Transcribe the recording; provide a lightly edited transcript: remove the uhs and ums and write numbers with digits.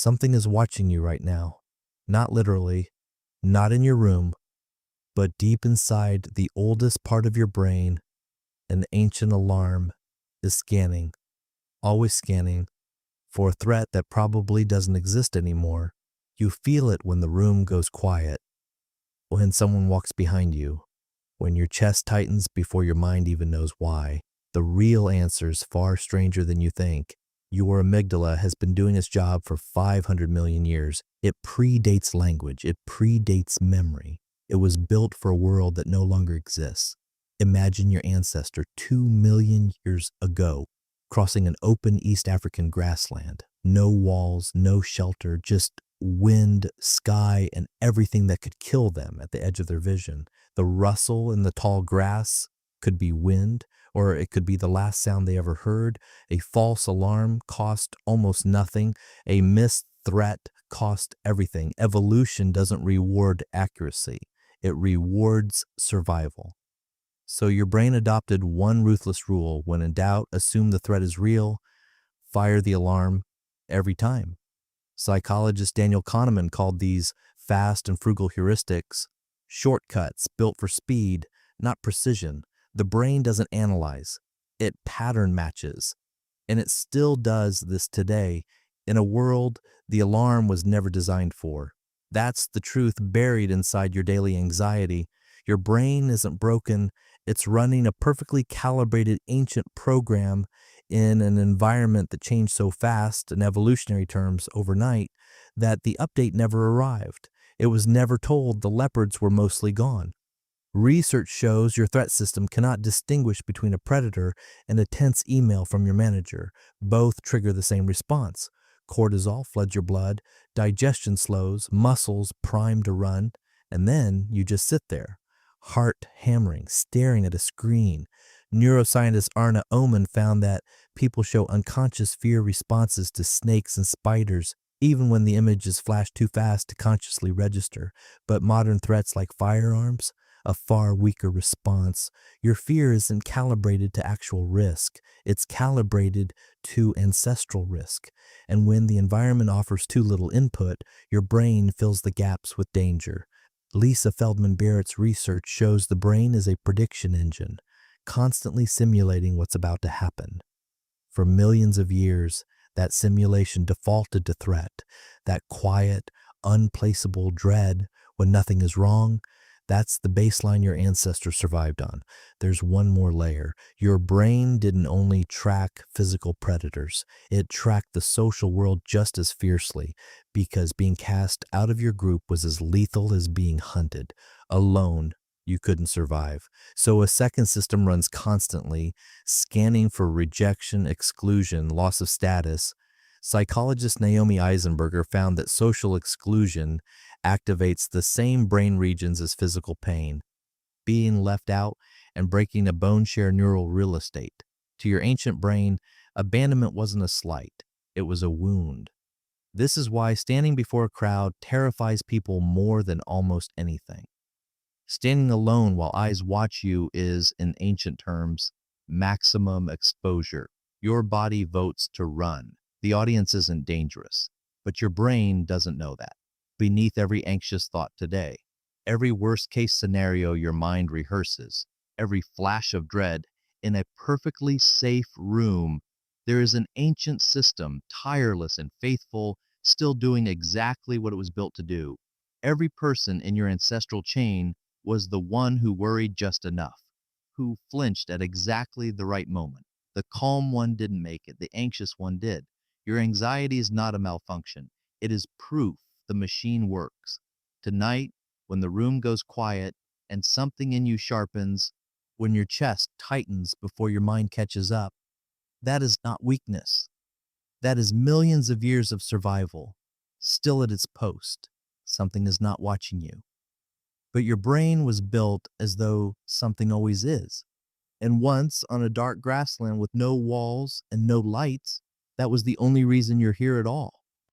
Something is watching you right now. Not literally, not in your room, but deep inside the oldest part of your brain, an ancient alarm is scanning, always scanning, for a threat that probably doesn't exist anymore. You feel it when the room goes quiet, when someone walks behind you, when your chest tightens before your mind even knows why. The real answer's far stranger than you think. Your amygdala has been doing its job for 500 million years. It predates language. It predates memory. It was built for a world that no longer exists. Imagine your ancestor 2 million years ago crossing an open East African grassland. No walls, no shelter, just wind, sky, and everything that could kill them at the edge of their vision. The rustle in the tall grass could be wind, or it could be the last sound they ever heard. A false alarm cost almost nothing. A missed threat cost everything. Evolution doesn't reward accuracy. It rewards survival. So your brain adopted one ruthless rule: when in doubt, assume the threat is real, fire the alarm every time. Psychologist Daniel Kahneman called these fast and frugal heuristics shortcuts built for speed, not precision. The brain doesn't analyze, it pattern matches. And it still does this today in a world the alarm was never designed for. That's the truth buried inside your daily anxiety. Your brain isn't broken, it's running a perfectly calibrated ancient program in an environment that changed so fast, in evolutionary terms, overnight, that the update never arrived. It was never told the leopards were mostly gone. Research shows your threat system cannot distinguish between a predator and a tense email from your manager. Both trigger the same response. Cortisol floods your blood, digestion slows, muscles prime to run, and then you just sit there, heart hammering, staring at a screen. Neuroscientist Arna Oman found that people show unconscious fear responses to snakes and spiders, even when the image is flashed too fast to consciously register. But modern threats like firearms, a far weaker response. Your fear isn't calibrated to actual risk. It's calibrated to ancestral risk. And when the environment offers too little input, your brain fills the gaps with danger. Lisa Feldman Barrett's research shows the brain is a prediction engine, constantly simulating what's about to happen. For millions of years, that simulation defaulted to threat, that quiet, unplaceable dread when nothing is wrong. That's the baseline your ancestors survived on. There's one more layer. Your brain didn't only track physical predators, it tracked the social world just as fiercely, because being cast out of your group was as lethal as being hunted. Alone, you couldn't survive. So a second system runs constantly, scanning for rejection, exclusion, loss of status. Psychologist Naomi Eisenberger found that social exclusion activates the same brain regions as physical pain, being left out and breaking a bone share neural real estate. To your ancient brain, abandonment wasn't a slight, it was a wound. This is why standing before a crowd terrifies people more than almost anything. Standing alone while eyes watch you is, in ancient terms, maximum exposure. Your body votes to run. The audience isn't dangerous, but your brain doesn't know that. Beneath every anxious thought today, every worst-case scenario your mind rehearses, every flash of dread, in a perfectly safe room, there is an ancient system, tireless and faithful, still doing exactly what it was built to do. Every person in your ancestral chain was the one who worried just enough, who flinched at exactly the right moment. The calm one didn't make it, the anxious one did. Your anxiety is not a malfunction. It is proof the machine works. Tonight, when the room goes quiet and something in you sharpens, when your chest tightens before your mind catches up, that is not weakness. That is millions of years of survival, still at its post. Something is not watching you. But your brain was built as though something always is. And once, on a dark grassland with no walls and no lights, that was the only reason you're here at all.